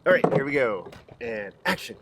All right, here we go. And action.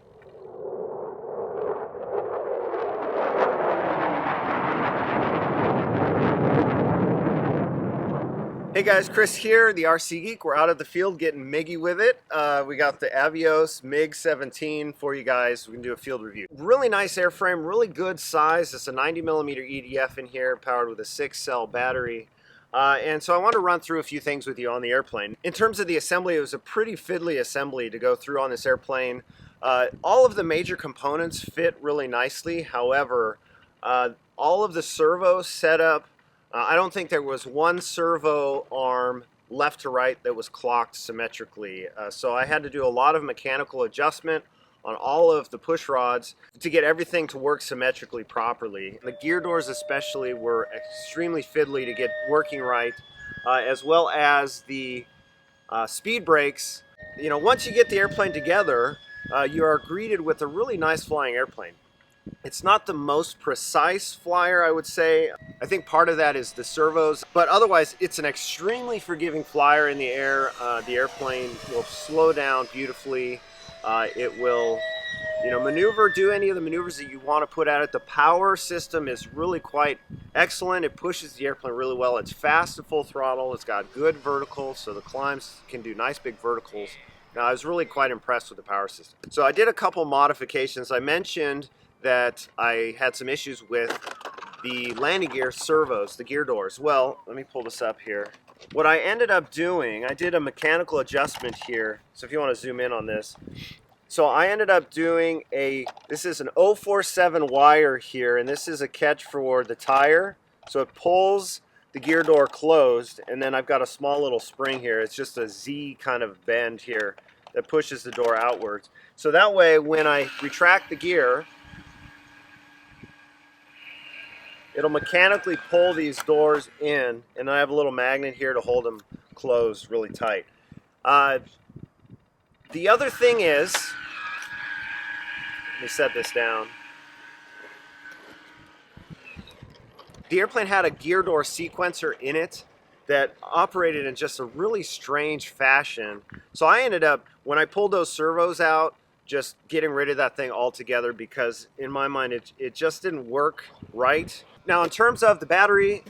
Hey guys, Chris here, the RC Geek. We're out of the field getting MIGgy with it. We got the Avios MiG-17 for you guys. We can do a field review. Really nice airframe, really good size. It's a 90mm EDF in here, powered with a 6-cell battery. And so I want to run through a few things with you on the airplane. In terms of the assembly, it was a pretty fiddly assembly to go through on this airplane. All of the major components fit really nicely. However, all of the servo setup, I don't think there was one servo arm left to right that was clocked symmetrically. So I had to do a lot of mechanical adjustment on all of the push rods to get everything to work symmetrically properly. The gear doors especially were extremely fiddly to get working right, as well as the speed brakes. You know, once you get the airplane together, you are greeted with a really nice flying airplane. It's not the most precise flyer, I would say. I think part of that is the servos, but otherwise it's an extremely forgiving flyer in the air. The airplane will slow down beautifully. It will, maneuver, do any of the maneuvers that you want to put at it. The power system is really quite excellent. It pushes the airplane really well. It's fast at full throttle. It's got good verticals, so the climbs can do nice big verticals. Now, I was really quite impressed with the power system. So I did a couple modifications. I mentioned that I had some issues with the landing gear servos, the gear doors. Well, let me pull this up here. What I ended up doing, I did a mechanical adjustment here. So if you want to zoom in on this. So I ended up doing this is an 047 wire here, and this is a catch for the tire. So it pulls the gear door closed, and then I've got a small little spring here. It's just a Z kind of bend here that pushes the door outwards. So that way, when I retract the gear, it'll mechanically pull these doors in, and I have a little magnet here to hold them closed really tight. The other thing is, let me set this down. The airplane had a gear door sequencer in it that operated in just a really strange fashion. So I ended up, when I pulled those servos out, just getting rid of that thing altogether because in my mind it just didn't work right. Now in terms of the battery,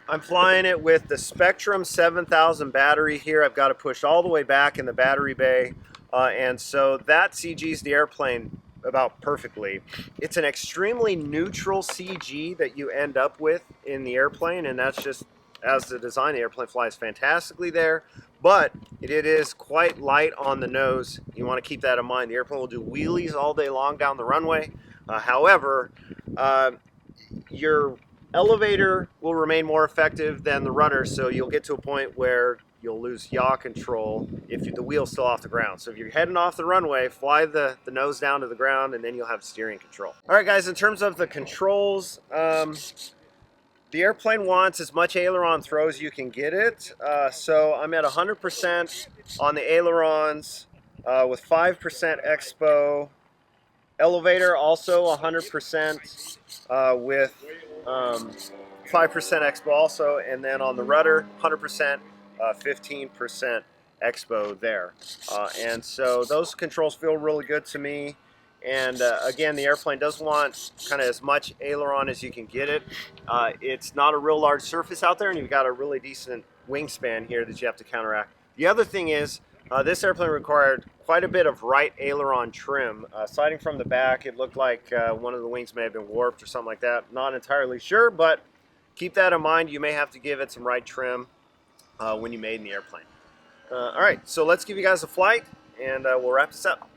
I'm flying it with the Spectrum 7000 battery here. I've got to push all the way back in the battery bay, and so that CGs the airplane about perfectly. It's an extremely neutral CG that you end up with in the airplane, and that's just as the design. The airplane flies fantastically there, but it is quite light on the nose. You want to keep that in mind. The airplane will do wheelies all day long down the runway. However, your elevator will remain more effective than the rudder, so you'll get to a point where you'll lose yaw control if the wheel's still off the ground. So if you're heading off the runway, fly the nose down to the ground, and then you'll have steering control. All right, guys, in terms of the controls, the airplane wants as much aileron throw as you can get it. So I'm at 100% on the ailerons with 5% expo. Elevator also 100% with 5% expo also, and then on the rudder 100%, 15% expo there. And so those controls feel really good to me. And again, the airplane does want kind of as much aileron as you can get it. It's not a real large surface out there, and you've got a really decent wingspan here that you have to counteract. The other thing is, this airplane required quite a bit of right aileron trim. Sighting from the back, it looked like one of the wings may have been warped or something like that. Not entirely sure, but keep that in mind. You may have to give it some right trim when you made in the airplane. All right, so let's give you guys a flight, and we'll wrap this up.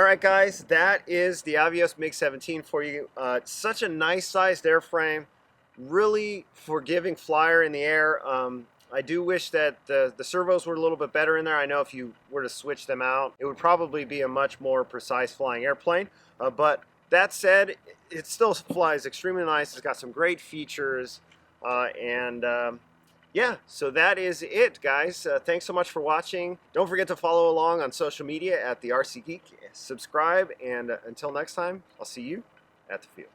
All right, guys, that is the Avios MiG-17 for you. Such a nice sized airframe, really forgiving flyer in the air. I do wish that the servos were a little bit better in there. I know if you were to switch them out, it would probably be a much more precise flying airplane. But that said, it still flies extremely nice. It's got some great features. Yeah, so that is it, guys. Thanks so much for watching. Don't forget to follow along on social media at the RC Geek. Subscribe, and until next time, I'll see you at the field.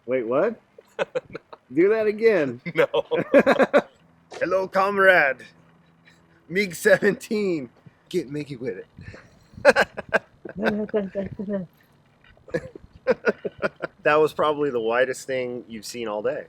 Wait, what? Do that again. No. Hello, comrade. MiG-17. Get Mickey with it. That was probably the widest thing you've seen all day.